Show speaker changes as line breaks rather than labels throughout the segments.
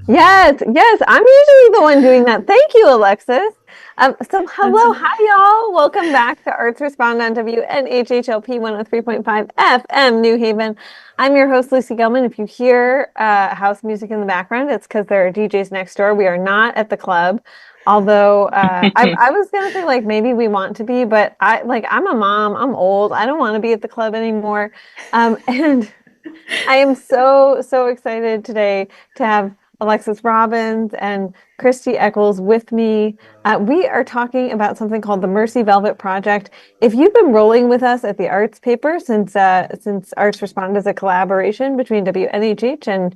Yes, yes, I'm usually the one doing that. Thank you, Alexis. So
That's
hello, hi y'all. Welcome back to Arts Respond on WNHHLP 103.5 FM New Haven. I'm your host, Lucy Gellman. If you hear house music in the background, it's because there are DJs next door. We are not at the club. Although I was gonna say like maybe we want to be, but I'm a mom. I'm old. I don't want to be at the club anymore. And I am so excited today to have Alexis Robbins and Christie Echols with me. We are talking about something called the Mercy Velvet Project. If you've been rolling with us at the Arts Paper since Arts Respond is a collaboration between WNHH and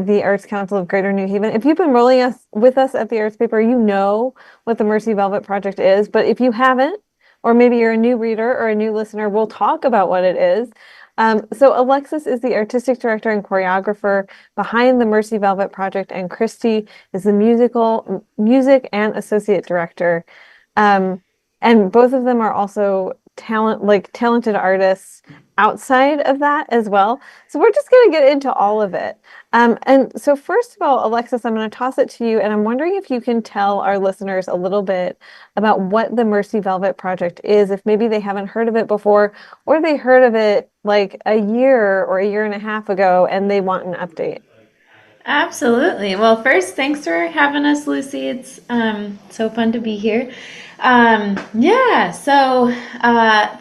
the Arts Council of Greater New Haven, if you've been rolling us with us at the Arts Paper, you know what the Mercy Velvet Project is. But if you haven't, or maybe you're a new reader or a new listener, we'll talk about what it is. So Alexis is the artistic director and choreographer behind the Mercy Velvet Project, and Christie is the music and associate director. Um, and both of them are also talented artists outside of that as well. So we're just going to get into all of it. And so first of all, Alexis, I'm going to toss it to you, and I'm wondering if you can tell our listeners a little bit about what the Mercy Velvet Project is, if maybe they haven't heard of it before, or they heard of it like a year or a year and a half ago and they want an update.
Absolutely. Well, first, thanks for having us, Lucy. It's so fun to be here. The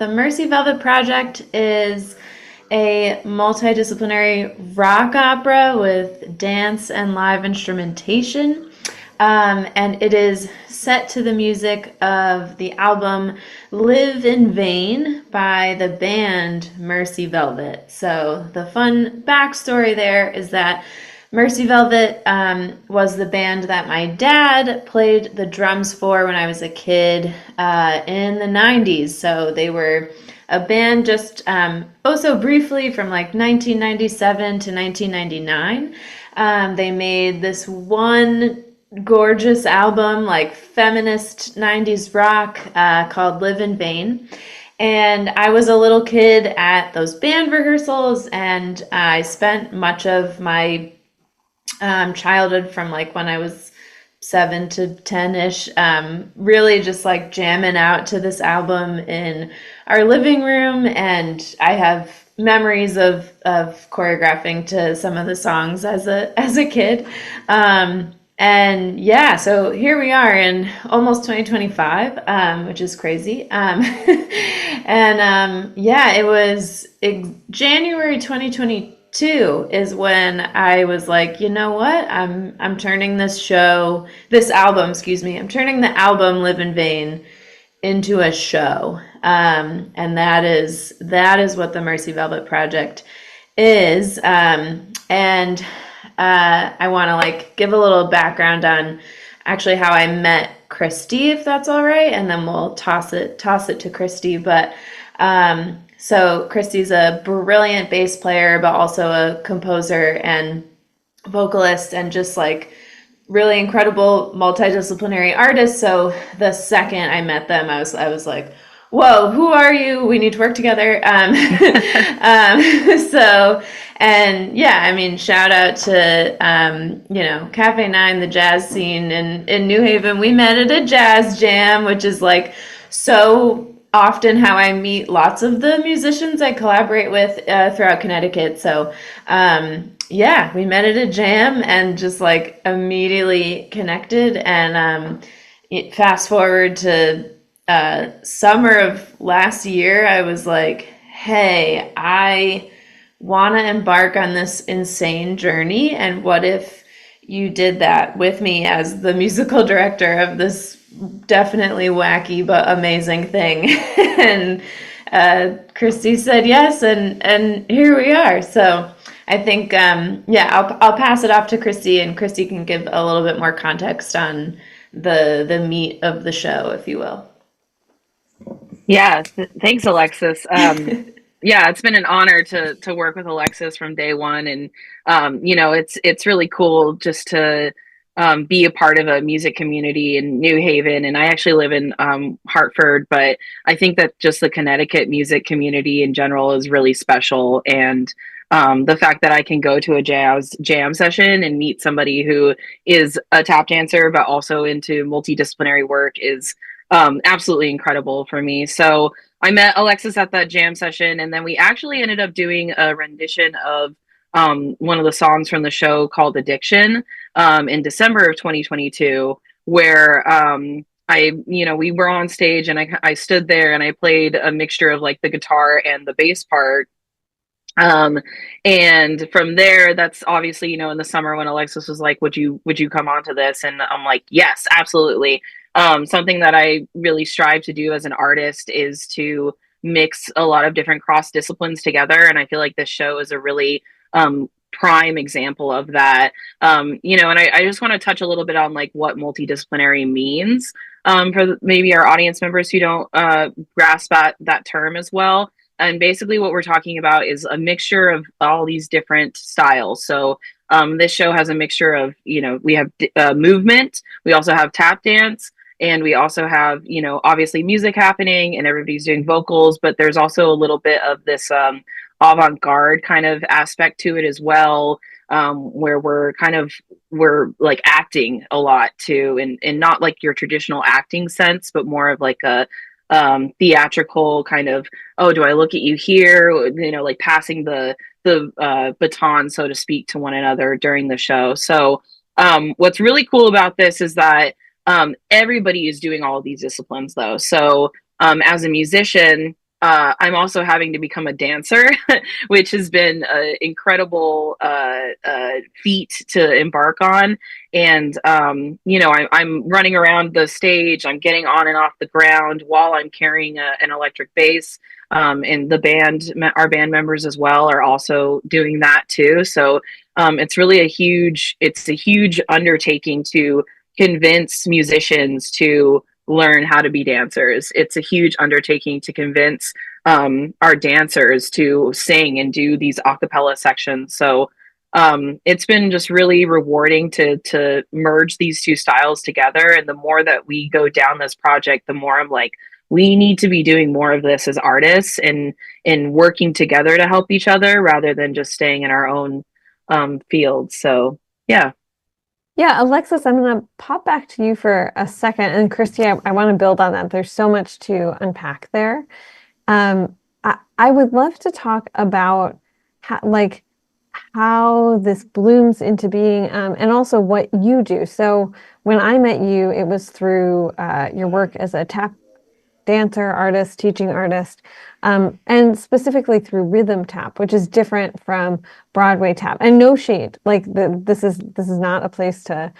Mercy Velvet Project is a multidisciplinary rock opera with dance and live instrumentation. And it is set to the music of the album Live in Vain by the band Mercy Velvet. So, the fun backstory there is that Mercy Velvet was the band that my dad played the drums for when I was a kid in the 90s. So, they were a band just oh so briefly from like 1997 to 1999. They made this one gorgeous album, like feminist 90s rock, called Live in Vain. And I was a little kid at those band rehearsals, and I spent much of my childhood from like when I was 7 to 10-ish, really just like jamming out to this album in our living room. And I have memories of choreographing to some of the songs as a kid. And yeah, so here we are in almost 2025, which is crazy. It was January 2022 is when I was like, you know what? I'm turning this album, excuse me. I'm turning the album Live in Vain into a show. And that is what the Mercy Velvet Project is. I want to like give a little background on actually how I met Christie, if that's all right, and then we'll toss it to Christie. But so Christie's a brilliant bass player, but also a composer and vocalist, and just like really incredible multidisciplinary artist. So the second I met them, I was like, whoa, who are you? We need to work together. And yeah, I mean, shout out to, Cafe 9, the jazz scene in New Haven. We met at a jazz jam, which is like so often how I meet lots of the musicians I collaborate with throughout Connecticut. So, yeah, we met at a jam and just like immediately connected. And fast forward to summer of last year, I was like, hey, I want to embark on this insane journey. And what if you did that with me as the musical director of this definitely wacky but amazing thing? And Christy said yes, and here we are. So I think, I'll pass it off to Christy, and Christy can give a little bit more context on the meat of the show, if you will.
Yeah, thanks, Alexis. Yeah, it's been an honor to work with Alexis from day one, and it's really cool just to be a part of a music community in New Haven. And I actually live in Hartford, but I think that just the Connecticut music community in general is really special. And the fact that I can go to a jam session and meet somebody who is a tap dancer, but also into multidisciplinary work is absolutely incredible for me. So I met Alexis at that jam session, and then we actually ended up doing a rendition of one of the songs from the show called Addiction in December of 2022, where we were on stage and I stood there and I played a mixture of like the guitar and the bass part. Um, and from there, that's obviously, in the summer when Alexis was like, would you come on to this? And I'm like, yes, absolutely. Something that I really strive to do as an artist is to mix a lot of different cross disciplines together. And I feel like this show is a really prime example of that. And I just want to touch a little bit on like what multidisciplinary means for maybe our audience members who don't grasp that term as well. And basically, what we're talking about is a mixture of all these different styles. So, this show has a mixture of, we have movement, we also have tap dance, and we also have, obviously music happening and everybody's doing vocals, but there's also a little bit of this avant garde kind of aspect to it as well, where we're like acting a lot too, and not like your traditional acting sense, but more of like a theatrical kind of, oh, do I look at you here, like passing the baton, so to speak, to one another during the show. So what's really cool about this is that everybody is doing all of these disciplines though. So as a musician, I'm also having to become a dancer, which has been an incredible feat to embark on. And, I'm running around the stage, I'm getting on and off the ground while I'm carrying an electric bass. And our band members as well are also doing that too. So it's really a huge undertaking to convince musicians to learn how to be dancers. It's a huge undertaking to convince our dancers to sing and do these a cappella sections. So it's been just really rewarding to merge these two styles together. And the more that we go down this project, the more I'm like, we need to be doing more of this as artists and working together to help each other rather than just staying in our own field. So yeah.
Yeah, Alexis, I'm going to pop back to you for a second. And Christie, I want to build on that. There's so much to unpack there. I would love to talk about how this blooms into being, and also what you do. So when I met you, it was through your work as a tap dancer, artist, teaching artist, and specifically through rhythm tap, which is different from Broadway tap. And no shade, this is not a place to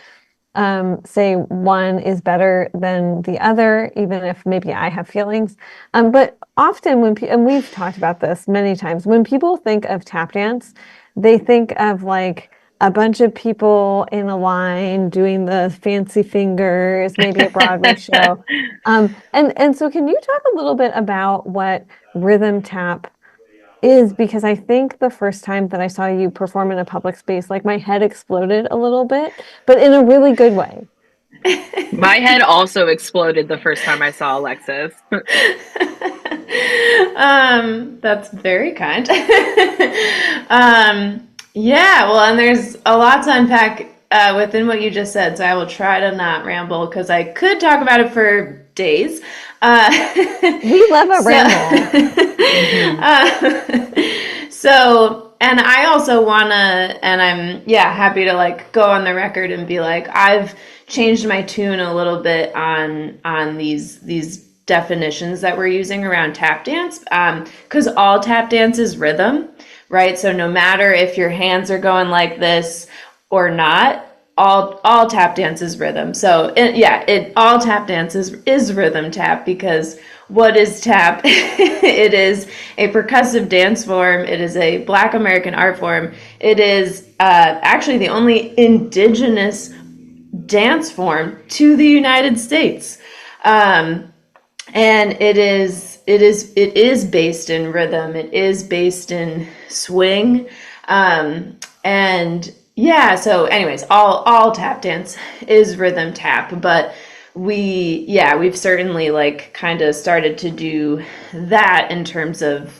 say one is better than the other, even if maybe I have feelings. But often and we've talked about this many times, when people think of tap dance, they think of like a bunch of people in a line doing the fancy fingers, maybe a Broadway show. And so can you talk a little bit about what rhythm tap is? Because I think the first time that I saw you perform in a public space, like my head exploded a little bit, but in a really good way.
My head also exploded the first time I saw Alexis.
That's very kind. Yeah, well, and there's a lot to unpack within what you just said, so I will try to not ramble because I could talk about it for days.
We love a ramble.
And I also wanna, and I'm happy to like go on the record and be like, I've changed my tune a little bit on these definitions that we're using around tap dance, because all tap dance is rhythm, right? So no matter if your hands are going like this or not, all tap dance is rhythm. So all tap dance is rhythm tap, because what is tap? It is a percussive dance form. It is a Black American art form. It is actually the only indigenous dance form to the United States. And it is based in rhythm. It is based in swing. And yeah, so anyways, all tap dance is rhythm tap, but we've certainly like kind of started to do that in terms of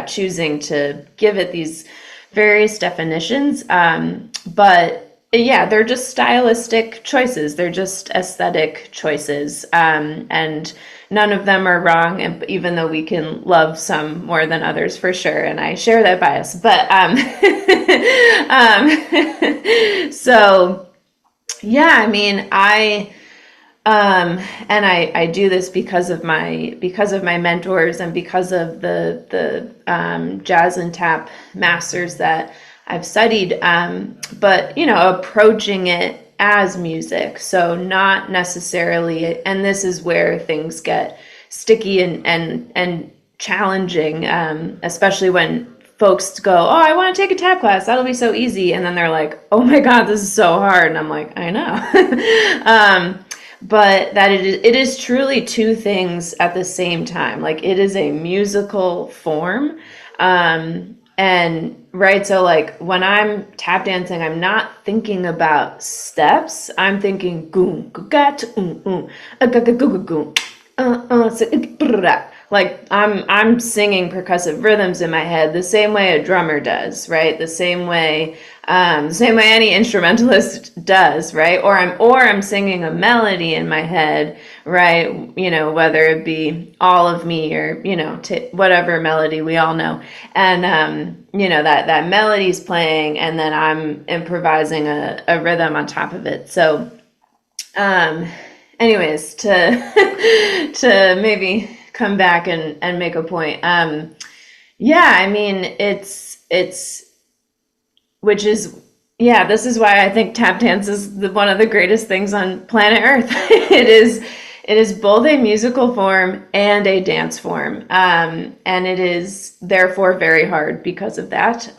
choosing to give it these various definitions. But yeah, they're just stylistic choices. They're just aesthetic choices. And none of them are wrong, and even though we can love some more than others for sure, and I share that bias. But so yeah, I mean, I do this because of my mentors and because of the jazz and tap masters that I've studied. But approaching it as music, so not necessarily. And this is where things get sticky and challenging, especially when folks go, "Oh, I want to take a tap class. That'll be so easy," and then they're like, "Oh my God, this is so hard," and I'm like, "I know." But that it is truly two things at the same time. Like, it is a musical form. And right, so like when I'm tap dancing, I'm not thinking about steps. I'm thinking goom gat like I'm singing percussive rhythms in my head the same way a drummer does, right? The same way any instrumentalist does, right? Or I'm singing a melody in my head, right? Whether it be All of Me or whatever melody we all know, and that melody's playing, and then I'm improvising a rhythm on top of it. So, anyways, to maybe come back and make a point. I mean, this is why I think tap dance is one of the greatest things on planet Earth. It is both a musical form and a dance form, and it is therefore very hard because of that.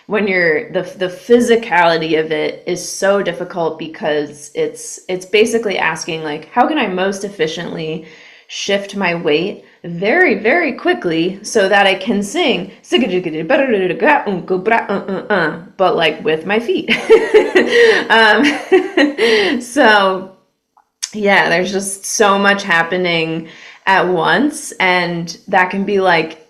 When the physicality of it is so difficult, because it's basically asking, like, how can I most efficiently shift my weight very, very quickly so that I can sing, but like with my feet. So yeah, there's just so much happening at once, and that can be like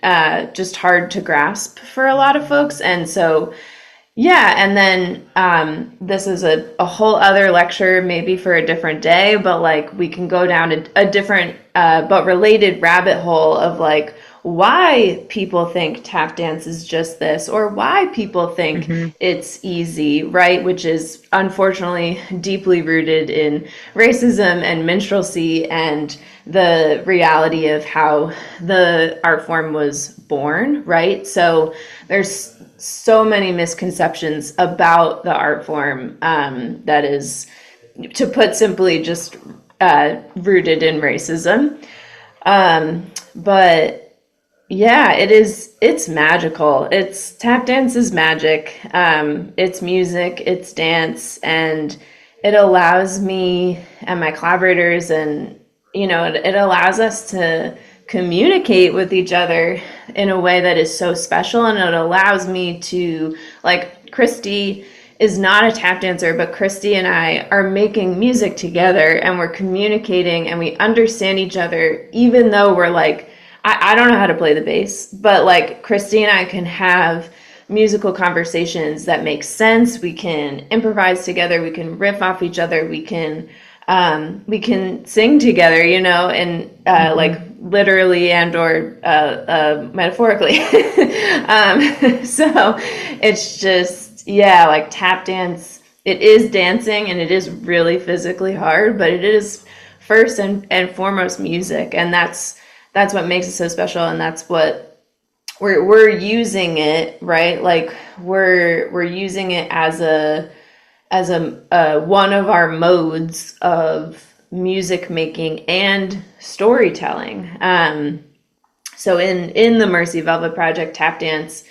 just hard to grasp for a lot of folks. And so yeah, and then this is a whole other lecture, maybe for a different day, but like we can go down a different but related rabbit hole of like why people think tap dance is just this, or why people think it's easy, right? Which is unfortunately deeply rooted in racism and minstrelsy and the reality of how the art form was born, right? So there's so many misconceptions about the art form that is, to put simply, just rooted in racism. But yeah, it's magical. Tap dance is magic. It's music, it's dance, and it allows me and my collaborators, and it allows us to communicate with each other in a way that is so special. And it allows me to, like, Christie is not a tap dancer, but Christie and I are making music together, and we're communicating, and we understand each other, even though we're like, I don't know how to play the bass, but like Christie and I can have musical conversations that make sense. We can improvise together, we can riff off each other, we can sing together, and like literally and or metaphorically. So it's just, yeah, like tap dance, it is dancing, and it is really physically hard, but it is first and foremost music, and that's what makes it so special, and that's what we're using it, right? Like we're using it as a one of our modes of music making and storytelling. So in the Mercy Velvet Project, tap dance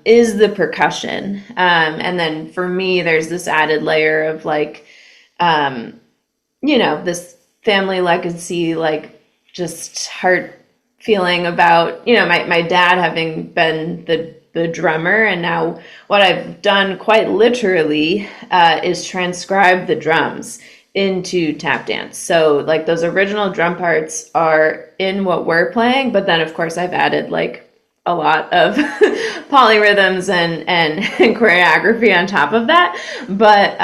is the percussion, and then for me, there's this added layer of like, this family legacy, like just feeling about, my dad having been the drummer, and now what I've done quite literally is transcribe the drums into tap dance. So like those original drum parts are in what we're playing, but then of course I've added like a lot of polyrhythms and choreography on top of that. But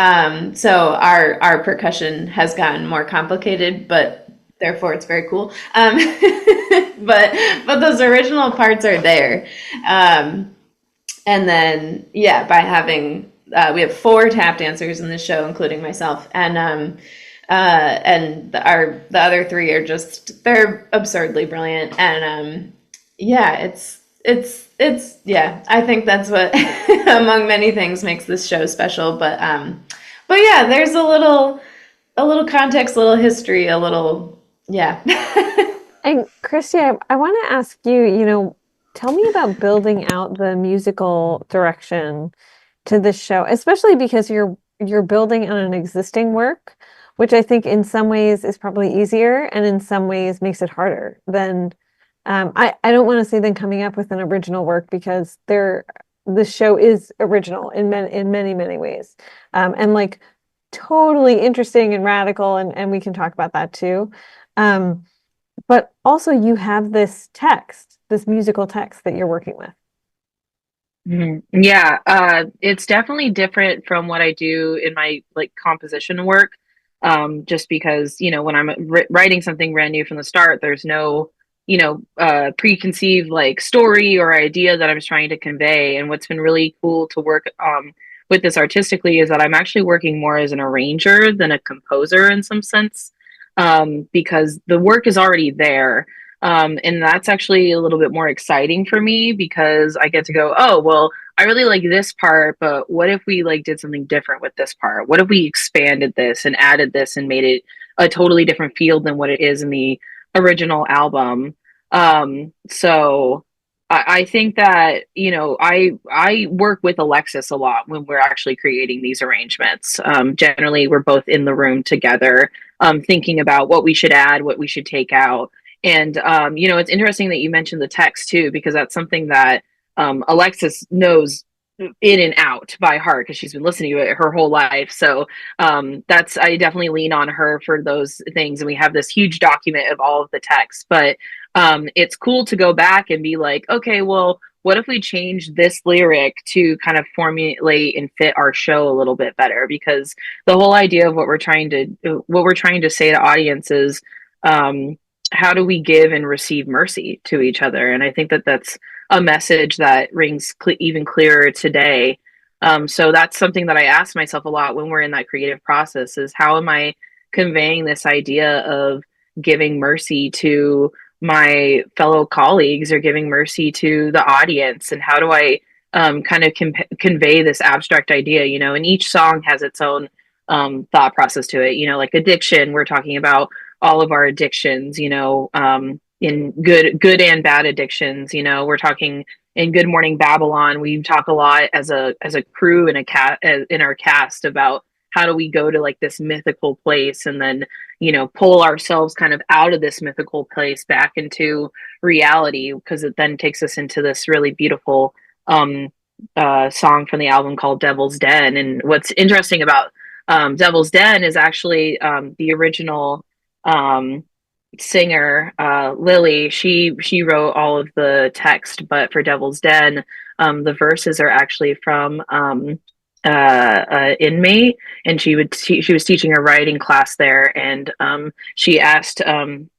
so our percussion has gotten more complicated, but therefore it's very cool. But those original parts are there. And then by having we have 4 tap dancers in the show, including myself, and the other 3 are they're absurdly brilliant, and it's I think that's what among many things makes this show special. But yeah, there's a little context, a little history, a little
And Christie, I want to ask you, tell me about building out the musical direction to this show, especially because you're building on an existing work, which I think in some ways is probably easier and in some ways makes it harder than I don't want to say than coming up with an original work, because the show is original in many ways, and like totally interesting and radical, and we can talk about that too. But also you have this musical text that you're working with.
Yeah, it's definitely different from what I do in my like composition work. Just because, when I'm writing something brand new from the start, there's no, preconceived like story or idea that I'm trying to convey. And what's been really cool to work with this artistically is that I'm actually working more as an arranger than a composer in some sense, because the work is already there. And that's actually a little bit more exciting for me because I get to go, oh, well, I really like this part, but what if we like did something different with this part? What if we expanded this and added this and made it a totally different field than what it is in the original album? So I think that, I work with Alexis a lot when we're actually creating these arrangements. Generally, we're both in the room together, thinking about what we should add, what we should take out. And, it's interesting that you mentioned the text too, because that's something that Alexis knows in and out by heart because she's been listening to it her whole life. So I definitely lean on her for those things. And we have this huge document of all of the text, but it's cool to go back and be like, okay, well, what if we change this lyric to kind of formulate and fit our show a little bit better? Because the whole idea of what we're trying to say to audiences, how do we give and receive mercy to each other? And I think that that's a message that rings even clearer today. So that's something that I ask myself a lot when we're in that creative process is how am I conveying this idea of giving mercy to my fellow colleagues or giving mercy to the audience? And how do I kind of convey this abstract idea, and each song has its own thought process to it, like addiction, we're talking about all of our addictions, in good and bad addictions. We're talking in Good Morning Babylon. We talk a lot as a crew and in our cast about how do we go to like this mythical place and then, pull ourselves kind of out of this mythical place back into reality, because it then takes us into this really beautiful song from the album called Devil's Den. And what's interesting about Devil's Den is actually the original singer Lily. She wrote all of the text, but for Devil's Den, the verses are actually from inmate, and she was teaching a writing class there, and she asked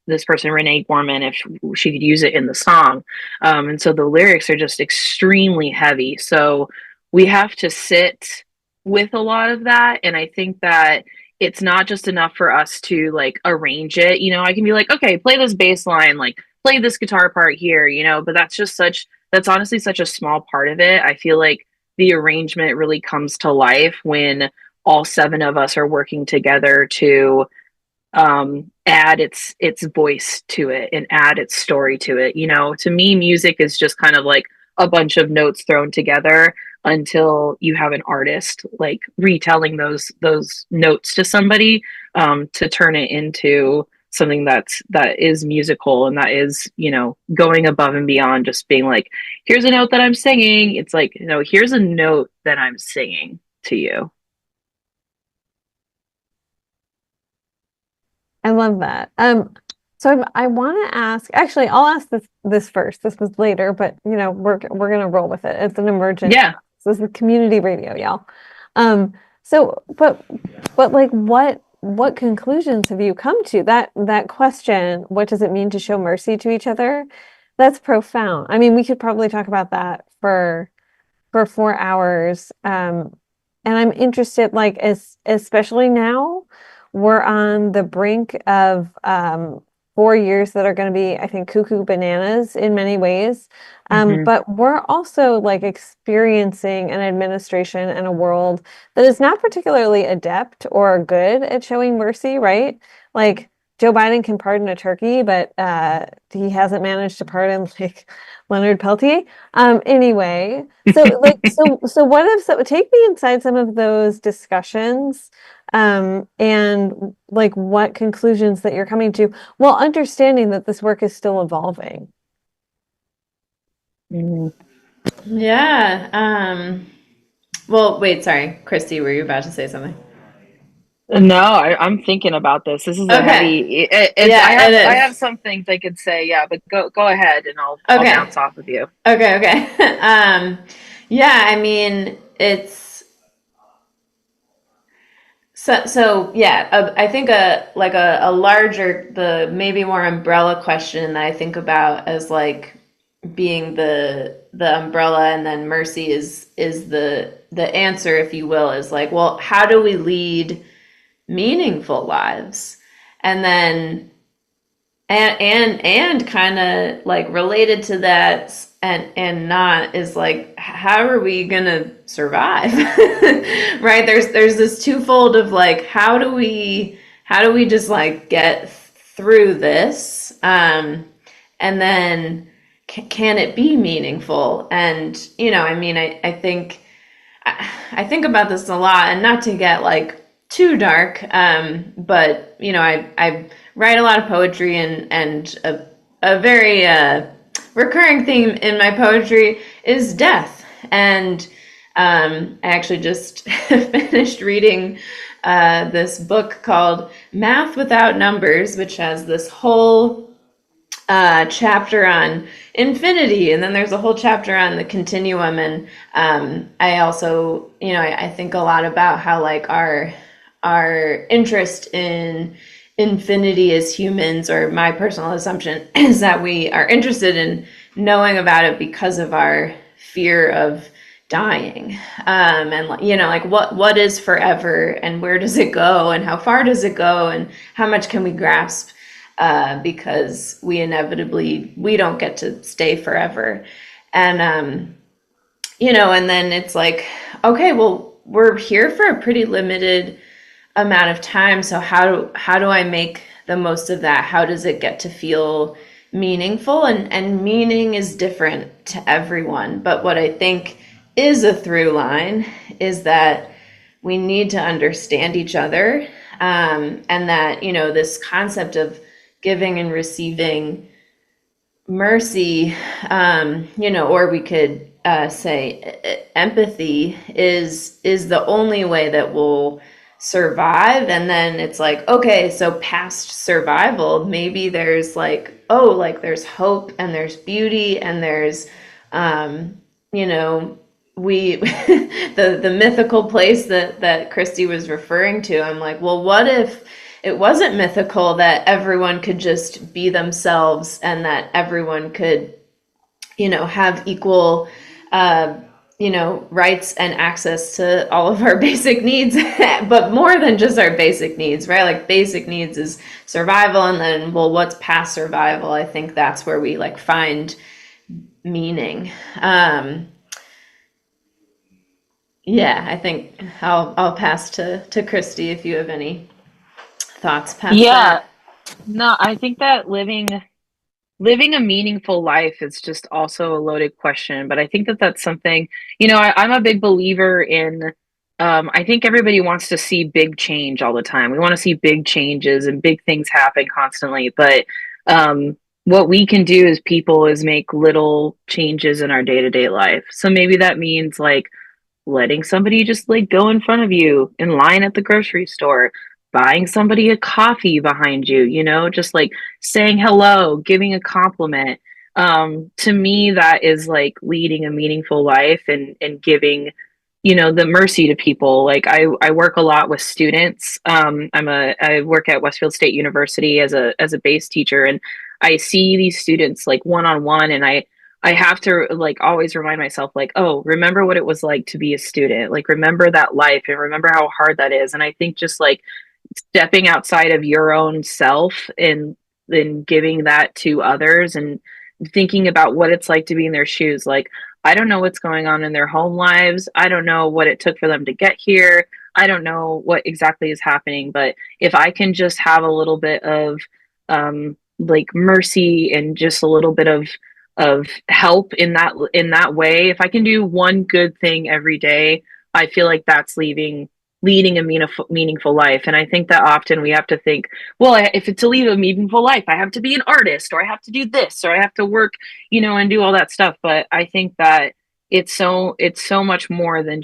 this person Renee Gorman if she could use it in the song, and so the lyrics are just extremely heavy. So we have to sit with a lot of that, and I think that it's not just enough for us to like arrange it. I can be like, okay, play this bass line, like play this guitar part here, but that's honestly such a small part of it. I feel like the arrangement really comes to life when all 7 of us are working together to add its voice to it and add its story to it. To me, music is just kind of like a bunch of notes thrown together until you have an artist like retelling those notes to somebody to turn it into something that is musical and that is, going above and beyond just being like, here's a note that I'm singing. It's like, here's a note that I'm singing to you.
I love that. So I want to ask, actually, I'll ask this first. This was later, but we're gonna roll with it. It's an emergent.
Yeah.
This is community radio, y'all. So but like what conclusions have you come to? That question, what does it mean to show mercy to each other? That's profound. I mean, we could probably talk about that for 4 hours. And I'm interested, like, especially now, we're on the brink of 4 years that are going to be, I think, cuckoo bananas in many ways. But we're also like experiencing an administration and a world that is not particularly adept or good at showing mercy, right? Like Joe Biden can pardon a turkey, but he hasn't managed to pardon like Leonard Peltier. Anyway, so what if take me inside some of those discussions, and like what conclusions that you're coming to while understanding that this work is still evolving.
Yeah. Well, wait, sorry. Christy, were you about to say something?
No, I'm thinking about this. This is a heavy. I have some things I could say, yeah, but go ahead, and I'll bounce off of you.
Okay. Yeah, I mean, it's so yeah. I think a larger, the maybe more umbrella question that I think about as like being the umbrella, and then mercy is the answer, if you will, is like, well, how do we lead meaningful lives? And then and kind of like related to that, and not, is like, how are we gonna survive? Right, there's this twofold of like, how do we just like get through this, and then can it be meaningful? And I mean, I think about this a lot, and not to get like too dark, but I write a lot of poetry, and a very recurring theme in my poetry is death. And I actually just finished reading this book called Math Without Numbers, which has this whole chapter on infinity, and then there's a whole chapter on the continuum. And I also, I think a lot about how like our interest in infinity as humans, or my personal assumption is that we are interested in knowing about it because of our fear of dying, and like what is forever, and where does it go, and how far does it go, and how much can we grasp, because we don't get to stay forever. And and then it's like, okay, well, we're here for a pretty limited amount of time, so how do I make the most of that? How does it get to feel meaningful? And meaning is different to everyone, but what I think is a through line is that we need to understand each other, and that this concept of giving and receiving mercy, or we could say empathy is the only way that we'll survive. And then it's like, okay, so past survival, maybe there's like, there's hope, and there's beauty, and there's we the mythical place that Christie was referring to. I'm like, well, what if it wasn't mythical, that everyone could just be themselves, and that everyone could have equal rights and access to all of our basic needs, but more than just our basic needs, right? Like basic needs is survival, and then, well, what's past survival? I think that's where we like find meaning. Yeah, I think I'll pass to Christy if you have any thoughts past that.
No, I think that living a meaningful life is just also a loaded question, but I think that that's something, I'm a big believer in I think everybody wants to see big change all the time. We want to see big changes and big things happen constantly. But what we can do as people is make little changes in our day to day life. So maybe that means like letting somebody just like go in front of you in line at the grocery store, buying somebody a coffee behind you, just like saying hello, giving a compliment. To me, that is like leading a meaningful life and giving, the mercy to people. Like I work a lot with students. I work at Westfield State University as a base teacher, and I see these students like one on one, and I have to like always remind myself like, oh, remember what it was like to be a student. Like remember that life and remember how hard that is. And I think just like stepping outside of your own self and then giving that to others and thinking about what it's like to be in their shoes. Like, I don't know what's going on in their home lives. I don't know what it took for them to get here. I don't know what exactly is happening. But if I can just have a little bit of like mercy and just a little bit of help in that way, if I can do one good thing every day, I feel like that's leading a meaningful life. And I think that often we have to think, well, if it's to lead a meaningful life, I have to be an artist, or I have to do this, or I have to work, and do all that stuff. But I think that it's so much more than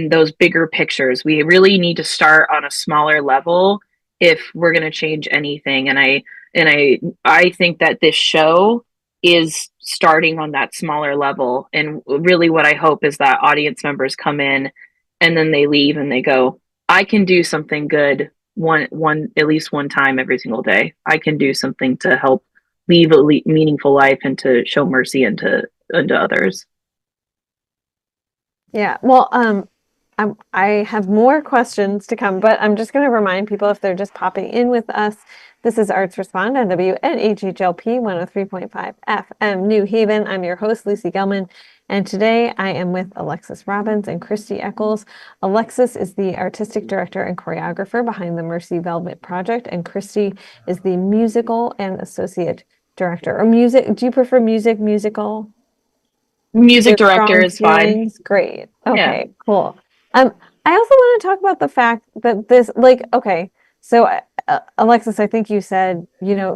those bigger pictures. We really need to start on a smaller level if we're going to change anything. And I think that this show is starting on that smaller level. And really what I hope is that audience members come in and then they leave and they go, I can do something good one at least one time every single day. I can do something to help leave a meaningful life and to show mercy into others.
Yeah. Well, I have more questions to come, but I'm just going to remind people if they're just popping in with us, this is Arts Respond on WNHHLP 103.5 FM New Haven. I'm your host, Lucy Gellman, and today I am with Alexis Robbins and Christie Echols. Alexis is the artistic director and choreographer behind the Mercy Velvet Project, and Christie is the musical and associate director. Or music, do you prefer musical?
Music
Your
director
strong
is fine.
feelings? Great.
Yeah.
Okay, cool. I also want to talk about the fact that this, like, okay, so Alexis, I think you said,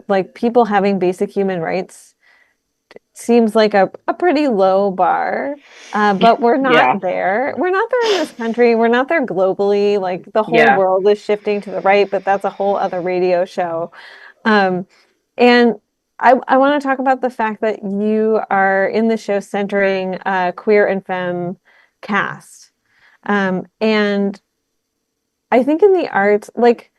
like people having basic human rights seems like a pretty low bar, but we're
Yeah.
not there. We're not there in this country. We're not there globally. Like the whole
Yeah.
world is shifting to the right, but that's a whole other radio show. Um, and I want to talk about the fact that you are in the show centering a queer and femme cast. And I think in the arts, like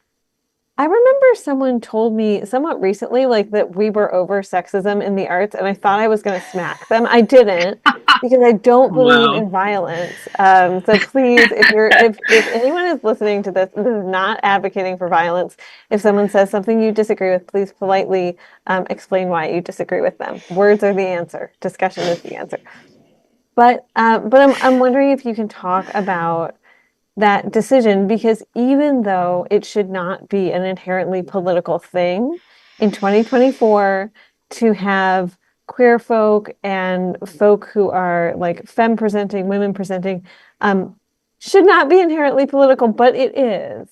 I remember someone told me somewhat recently, like that we were over sexism in the arts, and I thought I was going to smack them. I didn't because I don't believe
Wow.
in violence. So please, if anyone is listening to this, this is not advocating for violence. If someone says something you disagree with, please politely explain why you disagree with them. Words are the answer. Discussion is the answer. But I'm wondering if you can talk about that decision, because even though it should not be an inherently political thing in 2024 to have queer folk and folk who are like femme presenting, women presenting, should not be inherently political, but it is,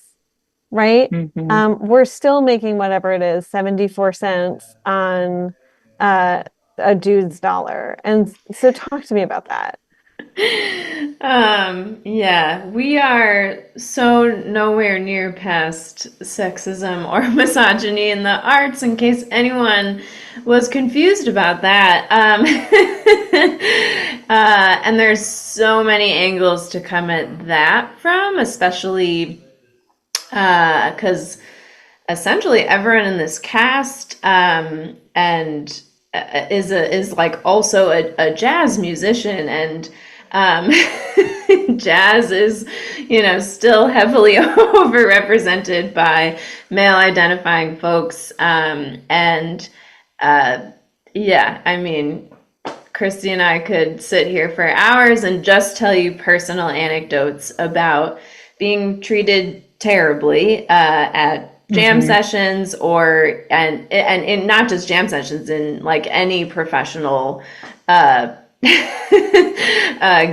right?
Hmm.
We're still making whatever it is, 74 cents on a dude's dollar. And so talk to me about that.
Yeah, we are so nowhere near past sexism or misogyny in the arts, in case anyone was confused about that. And there's so many angles to come at that from, especially because essentially everyone in this cast and is like also a jazz musician, and jazz is, still heavily overrepresented by male identifying folks. And yeah, I mean, Christy and I could sit here for hours and just tell you personal anecdotes about being treated terribly at jam
Hmm.
sessions, and in not just jam sessions, in like any professional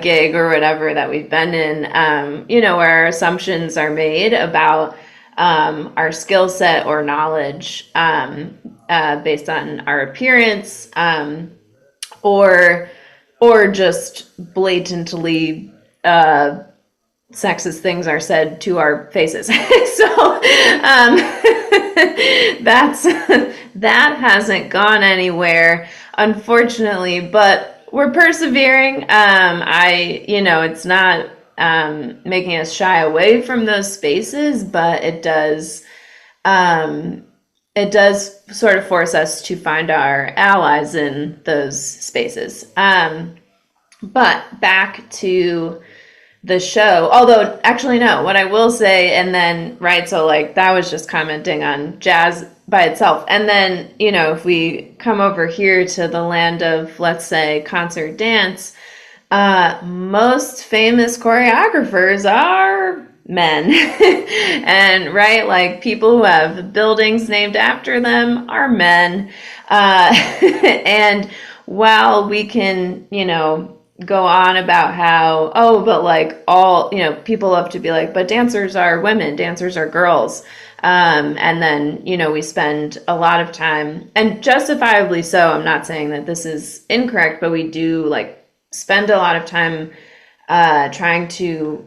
gig or whatever that we've been in, where assumptions are made about our skill set or knowledge based on our appearance, or just blatantly sexist things are said to our faces. So that hasn't gone anywhere, unfortunately, but we're persevering. It's not making us shy away from those spaces, but it does sort of force us to find our allies in those spaces. But back to the show, although actually no, what I will say, and then, right, so like that was just commenting on jazz by itself. And then, if we come over here to the land of, let's say, concert dance, most famous choreographers are men. And right, like people who have buildings named after them are men. And while we can, go on about how, but like all, people love to be like, but dancers are women, dancers are girls. And then, we spend a lot of time, and justifiably so, I'm not saying that this is incorrect, but we do like spend a lot of time trying to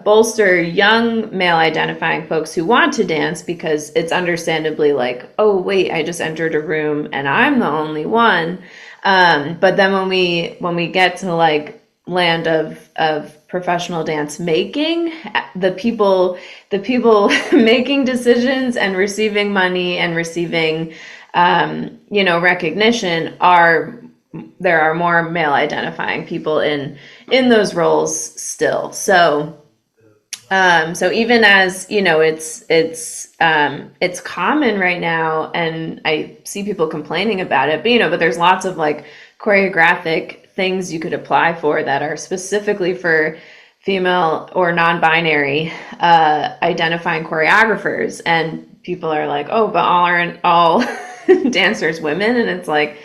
bolster young male identifying folks who want to dance, because it's understandably like, oh wait, I just entered a room and I'm the only one. But then when we get to like land of professional dance making, the people making decisions and receiving money and receiving recognition there are more male identifying people in those roles still. So even as, it's common right now, and I see people complaining about it, but there's lots of like choreographic things you could apply for that are specifically for female or non-binary identifying choreographers. And people are like, oh, but aren't all dancers women? And it's like,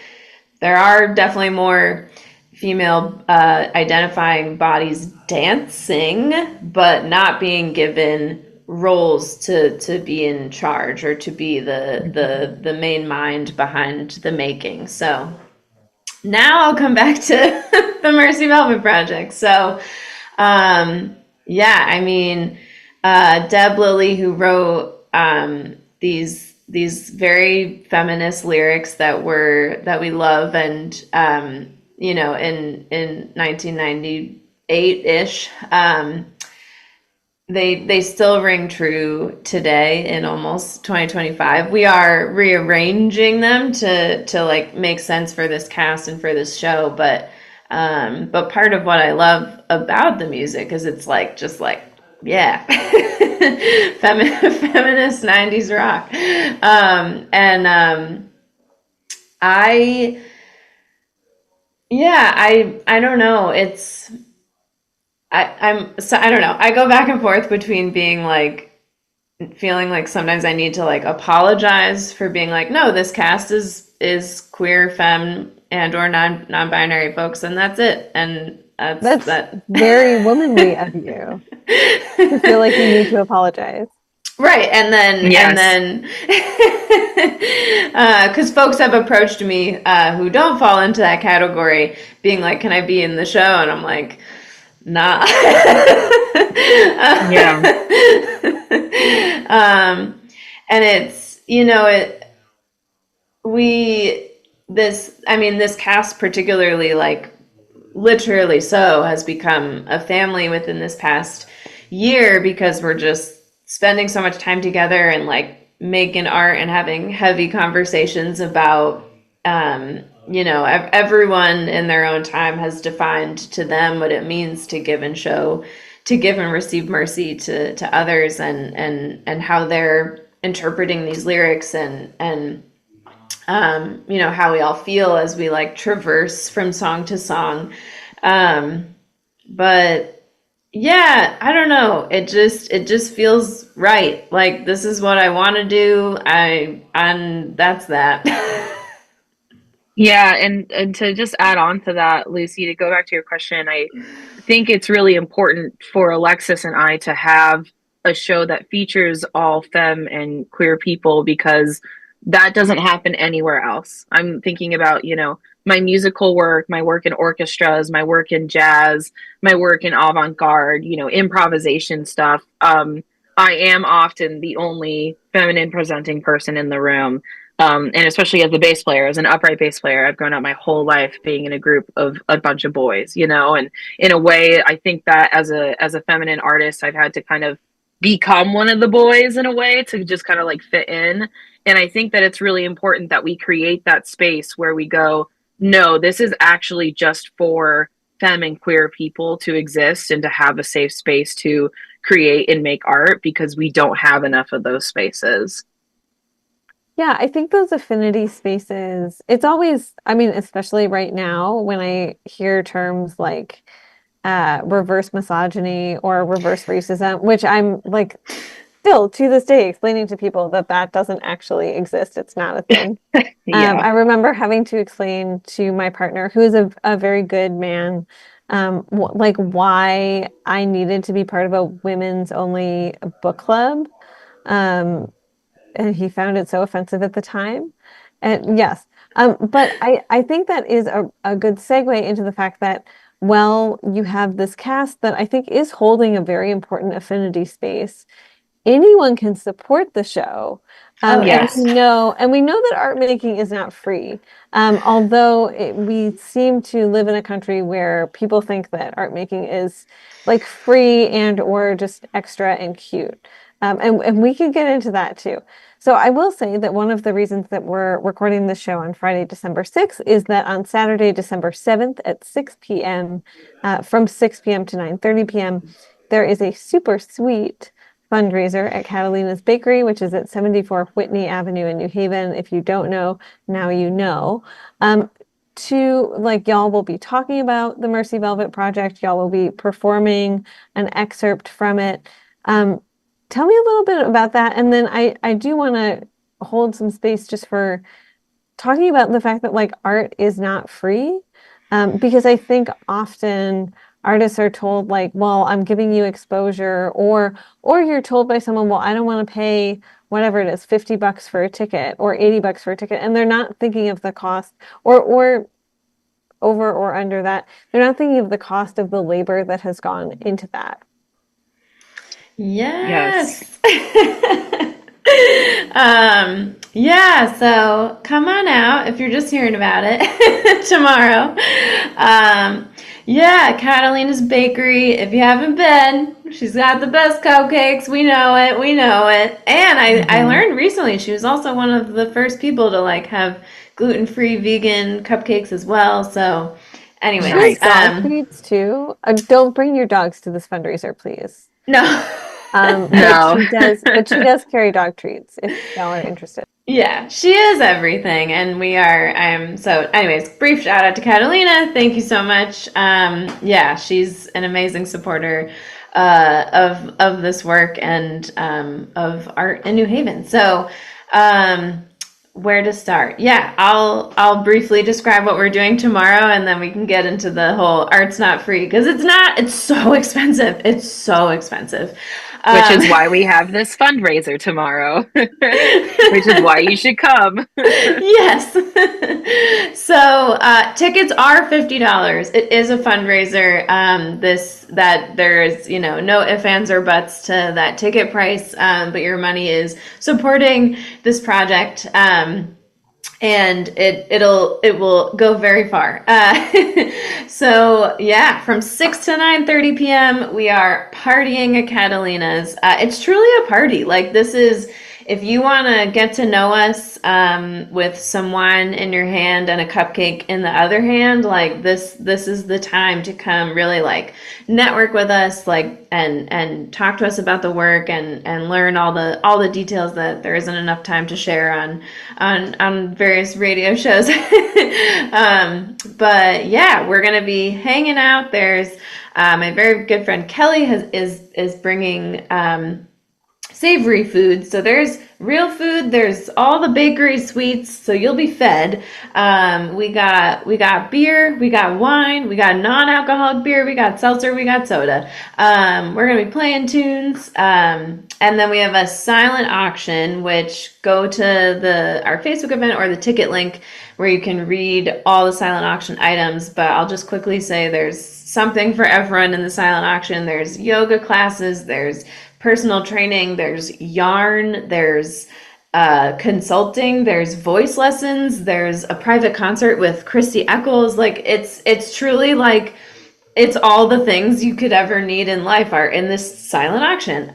there are definitely more female identifying bodies dancing, but not being given roles to be in charge or to be the main mind behind the making. So now I'll come back to the Mercy Velvet Project. So Deb Lilly, who wrote these very feminist lyrics that we love, and in 1998-ish, they still ring true today in almost 2025. We are rearranging them to like make sense for this cast and for this show, but part of what I love about the music is it's like just like, yeah, feminist 90s rock. I don't know. I don't know. I go back and forth between being like, feeling like sometimes I need to like apologize for being like, no, this cast is queer, femme, and or non-binary folks, and that's it. And that's
very womanly of you to feel like you need to apologize.
Right. And then, because folks have approached me who don't fall into that category, being like, can I be in the show? And I'm like, nah. And it's, this cast particularly, like, literally so, has become a family within this past year, because we're just spending so much time together and like making art and having heavy conversations about everyone in their own time has defined to them what it means to give and receive mercy to others, and how they're interpreting these lyrics, and how we all feel as we like traverse from song to song. But yeah, I don't know. It just feels right. Like, this is what I want to do. And that's that.
Yeah, and to just add on to that, Lucy, to go back to your question, I think it's really important for Alexis and I to have a show that features all femme and queer people because that doesn't happen anywhere else. I'm thinking about, my musical work, my work in orchestras, my work in jazz, my work in avant-garde, improvisation stuff. I am often the only feminine presenting person in the room. And especially as a bass player, as an upright bass player, I've grown up my whole life being in a group of a bunch of boys, and in a way, I think that as a feminine artist, I've had to kind of become one of the boys in a way to just kind of like fit in. And I think that it's really important that we create that space where we go, no, this is actually just for femme and queer people to exist and to have a safe space to create and make art because we don't have enough of those spaces.
Yeah, I think those affinity spaces, it's always, I mean, especially right now when I hear terms like reverse misogyny or reverse racism, which I'm like still to this day explaining to people that that doesn't actually exist. It's not a thing.
Yeah.
I remember having to explain to my partner, who is a very good man, like why I needed to be part of a women's only book club. Um, and he found it so offensive at the time. And yes, but I think that is a good segue into the fact that, well, you have this cast that I think is holding a very important affinity space. Anyone can support the show.
Oh
And
yeah.
Yes.
we know that art making is not free. Although we seem to live in a country where people think that art making is like free and or just extra and cute. And we can get into that too. So I will say that one of the reasons that we're recording this show on Friday, December 6th, is that on Saturday, December 7th at 6 p.m., from 6 p.m. to 9:30 p.m., there is a super sweet fundraiser at Catalina's Bakery, which is at 74 Whitney Avenue in New Haven. If you don't know, now you know. Y'all will be talking about the Mercy Velvet Project. Y'all will be performing an excerpt from it. Um, Tell me a little bit about that. And then I do want to hold some space just for talking about the fact that like art is not free. Because I think often artists are told like, well, I'm giving you exposure, or you're told by someone, well, I don't want to pay whatever it is, $50 for a ticket or $80 for a ticket. And they're not thinking of the cost or over or under that. They're not thinking of the cost of the labor that has gone into that.
Yes.
Yes. Yeah, so come on out if you're just hearing about it tomorrow. Yeah, Catalina's Bakery. If you haven't been, she's got the best cupcakes. We know it. We know it. And I
Hmm.
learned recently she was also one of the first people to like have gluten-free vegan cupcakes as well. So,
She has
anyways,
Nice.
dog treats too. Don't bring your dogs to this fundraiser, please.
no.
But
No.
she does carry dog treats if y'all are interested.
Yeah, she is everything, and we are. So, anyways, brief shout out to Catalina. Thank you so much. Yeah, she's an amazing supporter of this work and of art in New Haven. So, um, where to start? Yeah, I'll briefly describe what we're doing tomorrow, and then we can get into the whole art's not free because it's not. It's so expensive. It's so expensive.
Which
Um,
is why we have this fundraiser tomorrow, which is why you should come.
Yes. So tickets are $50. It is a fundraiser. There is no ifs ands or buts to that ticket price. But your money is supporting this project. And it will go very far. So yeah, from 6 to 9:30 p.m. we are partying at Catalina's. It's truly a party. Like this is if you want to get to know us with some wine in your hand and a cupcake in the other hand, like this is the time to come really like network with us, like and talk to us about the work and learn all the details that there isn't enough time to share on various radio shows. But yeah, we're gonna be hanging out. There's my very good friend Kelly is bringing savory food. So there's real food, there's all the bakery sweets, so you'll be fed. We got beer, we got wine, we got non-alcoholic beer, we got seltzer, we got soda. We're gonna be playing tunes, and then we have a silent auction, which go to our Facebook event or the ticket link where you can read all the silent auction items. But I'll just quickly say there's something for everyone in the silent auction. There's yoga classes, there's personal training, there's yarn, there's consulting, there's voice lessons, there's a private concert with Christie Echols. Like it's truly like it's all the things you could ever need in life are in this silent auction.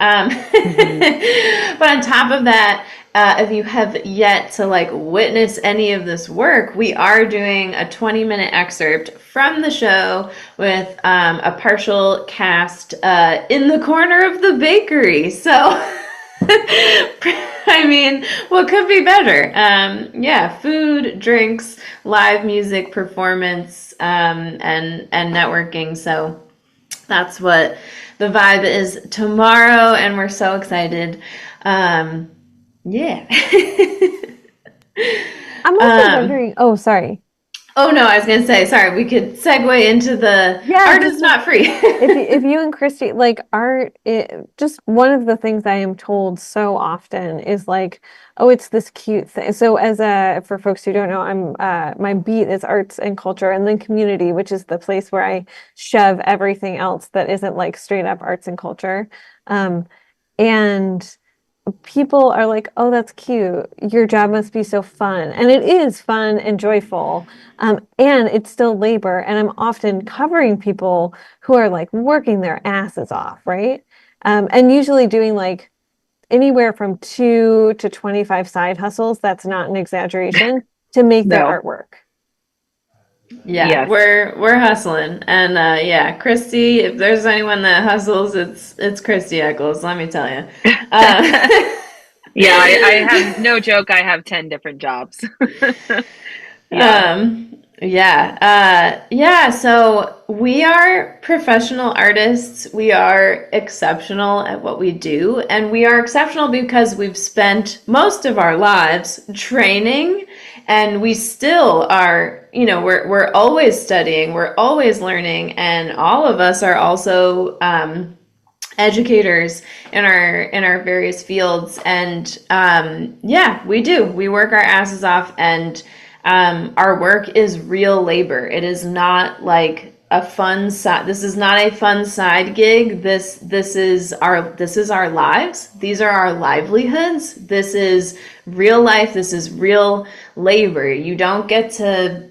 But on top of that, if you have yet to like witness any of this work, we are doing a 20-minute excerpt from the show with a partial cast in the corner of the bakery. So, I mean, what could be better? Yeah, food, drinks, live music, performance, and networking. So that's what the vibe is tomorrow, and we're so excited. Yeah.
I'm also wondering, oh, sorry.
Oh no, I was gonna say, sorry, we could segue into the art is not free.
if you and Christy like art, just one of the things I am told so often is like, oh, it's this cute thing. So for folks who don't know, I'm my beat is arts and culture and then community, which is the place where I shove everything else that isn't like straight up arts and culture. And people are like, oh, that's cute. Your job must be so fun. And it is fun and joyful. And it's still labor. And I'm often covering people who are like working their asses off, right? And usually doing like anywhere from 2 to 25 side hustles. That's not an exaggeration to make their artwork.
Yeah, yes. We're hustling. And yeah, Christy, if there's anyone that hustles, it's Christy Echols, let me tell you.
Yeah, I have no joke, I have 10 different jobs.
Yeah, so we are professional artists. We are exceptional at what we do, and we are exceptional because we've spent most of our lives training, and we still are, we're always studying, we're always learning, and all of us are also educators in our various fields. And we work our asses off, and our work is real labor. It is not like a fun side. This is not a fun side gig. This is our lives. These are our livelihoods. This is real life. This is real labor. You don't get to,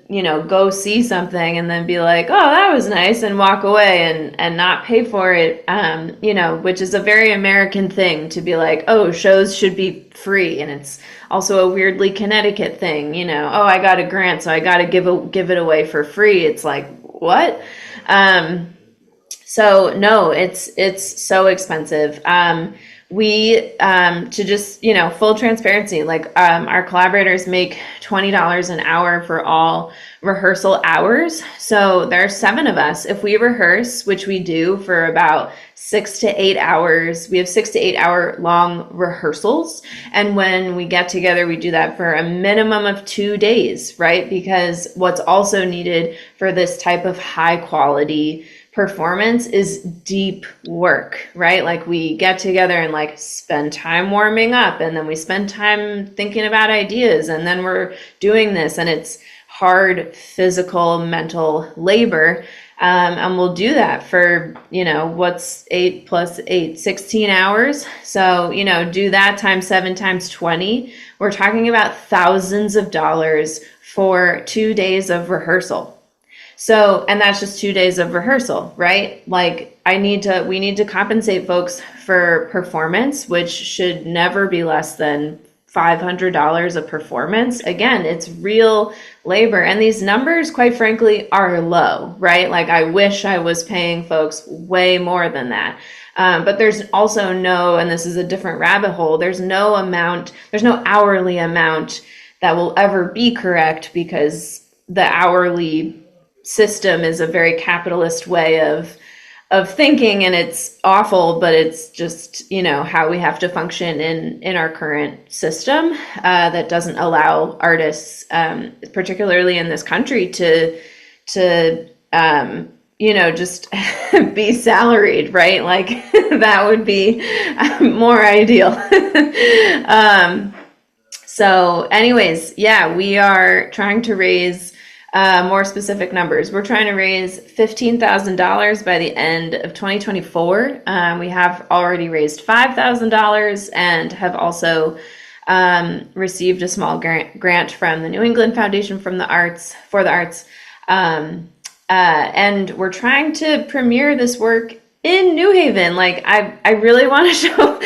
go see something and then be like, oh, that was nice, and walk away and not pay for it. Which is a very American thing to be like, oh, shows should be free. And it's also a weirdly Connecticut thing, oh, I got a grant, so I got to give it away for free. It's like, what? So no, it's so expensive. To just, full transparency, like, our collaborators make $20 an hour for all rehearsal hours. So there's 7 of us. If we rehearse, which we do for about 6 to 8 hours, we have 6 to 8 hour long rehearsals. And when we get together, we do that for a minimum of 2 days, right? Because what's also needed for this type of high quality performance is deep work, right? Like, we get together and like spend time warming up, and then we spend time thinking about ideas, and then we're doing this, and it's hard physical, mental labor. And we'll do that for, what's 8 plus 8, 16 hours. So, do that times 7 times 20. We're talking about thousands of dollars for 2 days of rehearsal. So, and that's just 2 days of rehearsal, right? Like, we need to compensate folks for performance, which should never be less than $500 a performance. Again, it's real labor. And these numbers, quite frankly, are low, right? Like, I wish I was paying folks way more than that. But there's also and this is a different rabbit hole, there's no hourly amount that will ever be correct, because the hourly system is a very capitalist way of thinking, and it's awful, but it's just, you know, how we have to function in our current system that doesn't allow artists, particularly in this country, to you know, just be salaried, right? Like that would be more ideal. So anyways, yeah, we are trying to raise more specific numbers. We're trying to raise $15,000 by the end of 2024. We have already raised $5,000 and have also received a small grant from the New England Foundation for the Arts. And we're trying to premiere this work in New Haven. Like I really want to show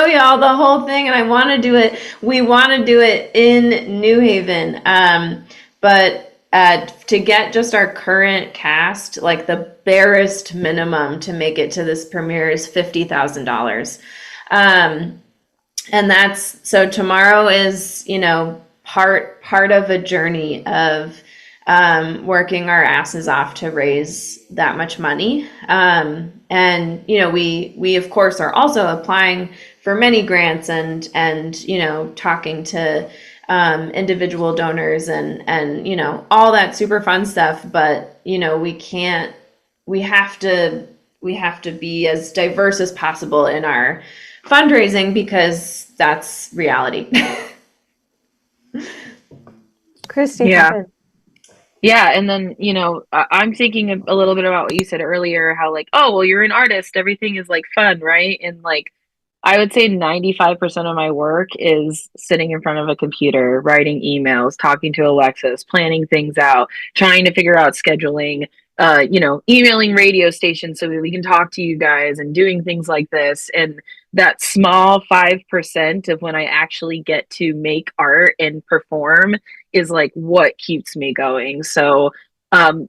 you all the whole thing, and I want to do it. We want to do it in New Haven. But to get just our current cast, like the barest minimum to make it to this premiere is $50,000. And that's, so tomorrow is, you know, part of a journey of working our asses off to raise that much money. And, you know, we of course are also applying for many grants and, you know, talking to individual donors and, you know, all that super fun stuff. But, you know, we have to be as diverse as possible in our fundraising, because that's reality.
Christie,
Yeah.
hop in.
Yeah, and then, you know, I'm thinking a little bit about what you said earlier, how like, oh, well, you're an artist, everything is like fun, right? And like, I would say 95% of my work is sitting in front of a computer, writing emails, talking to Alexis, planning things out, trying to figure out scheduling, you know, emailing radio stations so that we can talk to you guys and doing things like this. And that small 5% of when I actually get to make art and perform is like what keeps me going. So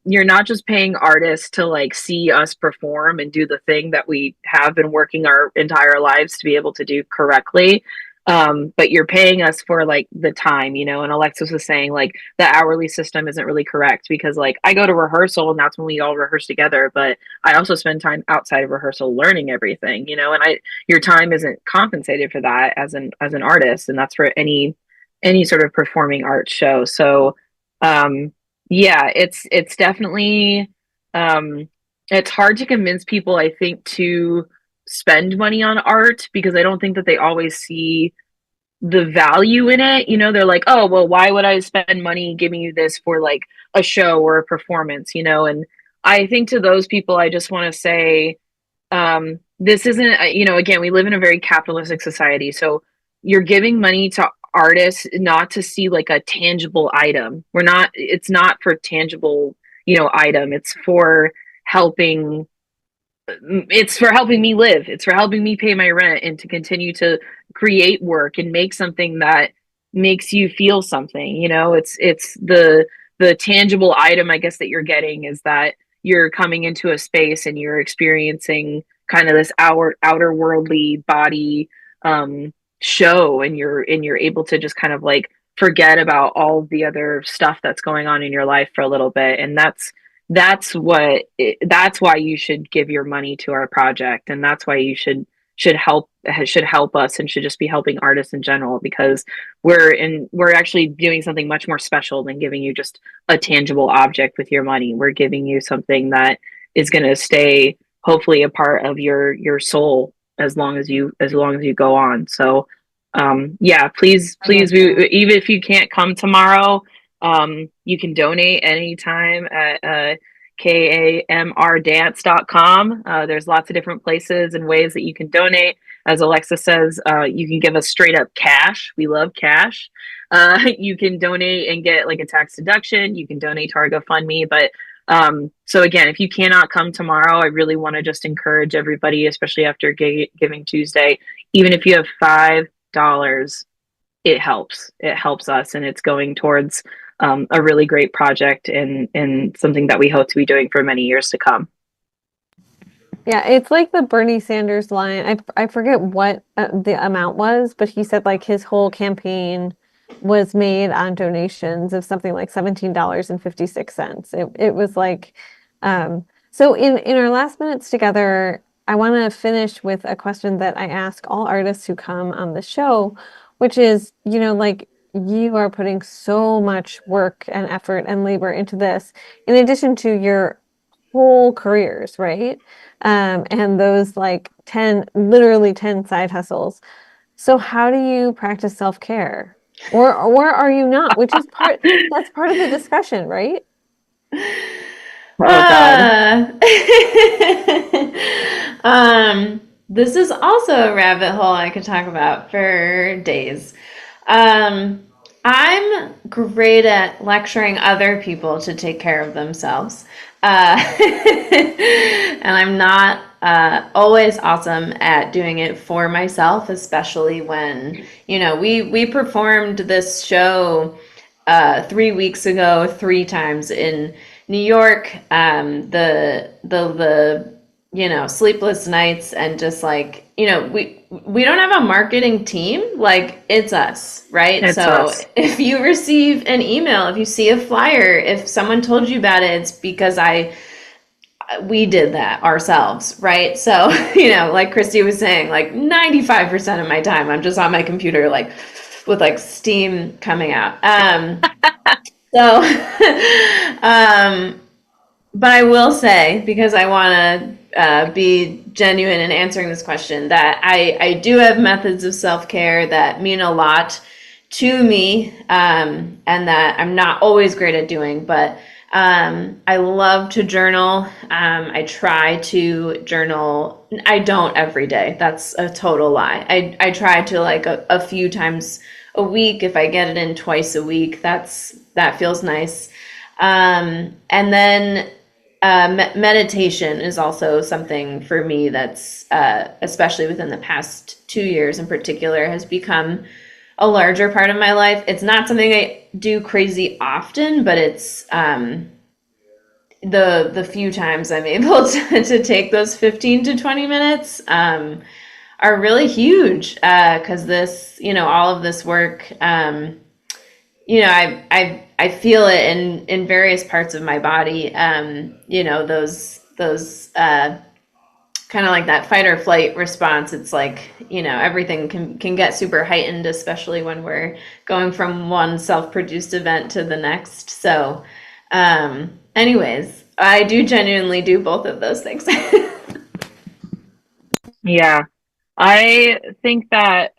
you're not just paying artists to like see us perform and do the thing that we have been working our entire lives to be able to do correctly. But you're paying us for like the time, you know, and Alexis was saying like the hourly system isn't really correct, because like I go to rehearsal and that's when we all rehearse together, but I also spend time outside of rehearsal learning everything, you know, and your time isn't compensated for that as an artist, and that's for any sort of performing arts show. So yeah, it's definitely it's hard to convince people, I think, to spend money on art, because I don't think that they always see the value in it. You know, they're like, oh, well, why would I spend money giving you this for like a show or a performance, you know? And I think to those people, I just want to say, this isn't, you know, again, we live in a very capitalistic society. So you're giving money to artists not to see like a tangible item. It's not for tangible, you know, item. Helping it's for helping me live. It's for helping me pay my rent and to continue to create work and make something that makes you feel something. You know, it's the tangible item, I guess, that you're getting is that you're coming into a space and you're experiencing kind of this outer worldly body show, and you're able to just kind of like forget about all the other stuff that's going on in your life for a little bit. And that's why you should give your money to our project, and that's why you should help us and should just be helping artists in general, because we're actually doing something much more special than giving you just a tangible object with your money. We're giving you something that is going to stay, hopefully, a part of your soul as long as you go on. So yeah, please, even if you can't come tomorrow, you can donate anytime at kamrdance.com. There's lots of different places and ways that you can donate. As Alexa says, you can give us straight up cash. We love cash. You can donate and get like a tax deduction. You can donate to our GoFundMe. But so again, if you cannot come tomorrow, I really want to just encourage everybody, especially after Giving Tuesday, even if you have $5, it helps. It helps us, and it's going towards a really great project and something that we hope to be doing for many years to come.
Yeah, it's like the Bernie Sanders line. I forget what the amount was, but he said like his whole campaign was made on donations of something like $17.56. It was like, so So in our last minutes together, I want to finish with a question that I ask all artists who come on the show, which is, like you are putting so much work and effort and labor into this, in addition to your whole careers, right? And those like 10, literally 10 side hustles. So how do you practice self-care? Or are you not? Which is that's part of the discussion, right?
Oh God.
Ah. This is also a rabbit hole I could talk about for days. Um, I'm great at lecturing other people to take care of themselves. And I'm not always awesome at doing it for myself, especially when, we performed this show 3 weeks ago, 3 times in New York. The sleepless nights and just like, we don't have a marketing team. Like it's us, right?
It's
So
us.
if you receive an email, if you see a flyer, if someone told you about it, it's because we did that ourselves, right? So, like Christie was saying, like 95% of my time, I'm just on my computer, like with like steam coming out. So, but I will say, because I want to be genuine in answering this question, that I do have methods of self-care that mean a lot to me, and that I'm not always great at doing, but I love to journal. I try to journal. I don't every day. That's a total lie. I try to like a few times a week. If I get it in twice a week, that feels nice. And then meditation is also something for me that's, especially within the past 2 years in particular, has become a larger part of my life. It's not something I do crazy often, but it's the few times I'm able to take those 15 to 20 minutes are really huge, because this, all of this work, I feel it in various parts of my body. Those kind of like that fight or flight response. It's like, everything can get super heightened, especially when we're going from one self-produced event to the next. So, anyways, I do genuinely do both of those things.
Yeah. I think that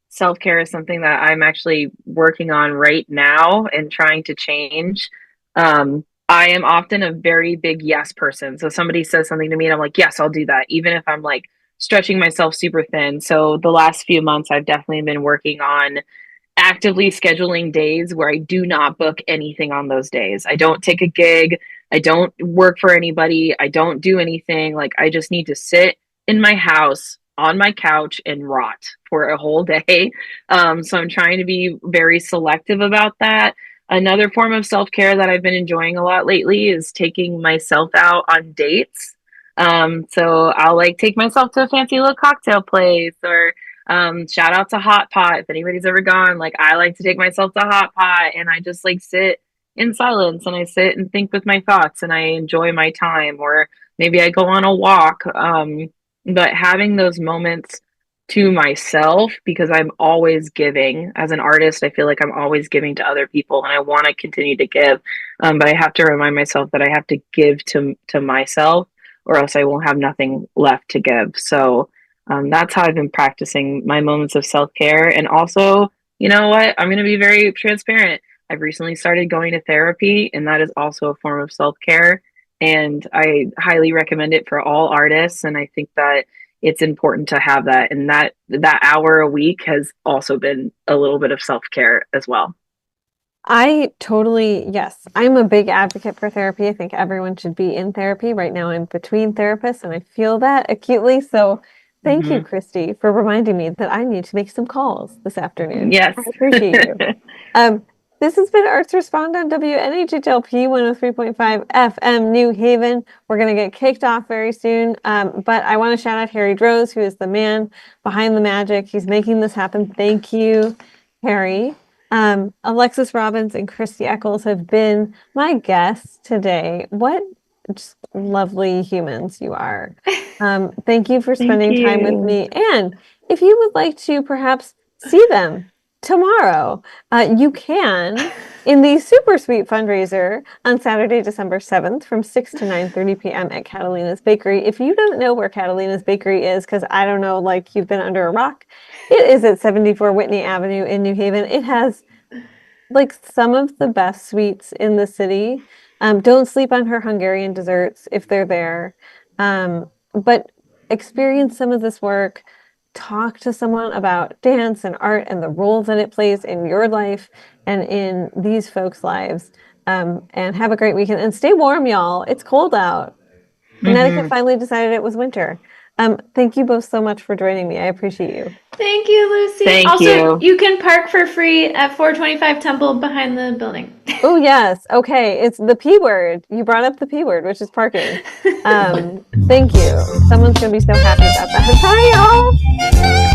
self-care is something that I'm actually working on right now and trying to change. I am often a very big yes person. So somebody says something to me and I'm like, yes, I'll do that, even if I'm like stretching myself super thin. So the last few months, I've definitely been working on actively scheduling days where I do not book anything on those days. I don't take a gig. I don't work for anybody. I don't do anything. Like I just need to sit in my house on my couch and rot for a whole day. So I'm trying to be very selective about that. Another form of self care that I've been enjoying a lot lately is taking myself out on dates. So I'll like take myself to a fancy little cocktail place or shout out to Hot Pot. If anybody's ever gone, like I like to take myself to Hot Pot and I just like sit in silence and I sit and think with my thoughts and I enjoy my time, or maybe I go on a walk. But having those moments to myself, because I'm always giving as an artist, I feel like I'm always giving to other people and I want to continue to give. But I have to remind myself that I have to give to myself or else I won't have nothing left to give. So that's how I've been practicing my moments of self-care. And also, you know what? I'm going to be very transparent. I've recently started going to therapy, and that is also a form of self-care. And I highly recommend it for all artists. And I think that it's important to have that. And that hour a week has also been a little bit of self-care as well.
Yes, I'm a big advocate for therapy. I think everyone should be in therapy. Right now, I'm between therapists and I feel that acutely. So thank you,
Hmm.
Christy, for reminding me that I need to make some calls this afternoon.
Yes.
I appreciate you. Um, this has been Arts Respond on WNHHLP 103.5 FM New Haven. We're going to get kicked off very soon. But I want to shout out Harry Droz, who is the man behind the magic. He's making this happen. Thank you, Harry. Alexis Robbins and Christie Echols have been my guests today. What just lovely humans you are. Thank you for spending time with me. And if you would like to perhaps see them tomorrow, you can in the Super Sweet fundraiser on Saturday, December 7th from 6 to 9:30 p.m. at Catalina's Bakery. If you don't know where Catalina's Bakery is, because I don't know, like you've been under a rock, it is at 74 Whitney Avenue in New Haven. It has like some of the best sweets in the city. Don't sleep on her Hungarian desserts if they're there. But experience some of this work. Talk to someone about dance and art and the role that it plays in your life and in these folks' lives. And have a great weekend. And stay warm, y'all. It's cold out. Connecticut finally decided it was winter. Thank you both so much for joining me. I appreciate you.
Thank you, Lucy.
Thank
you can park for free at 425 Temple behind the building.
Oh, yes. Okay. It's the P word. You brought up the P word, which is parking. Thank you. Someone's going to be so happy about that. Bye, y'all.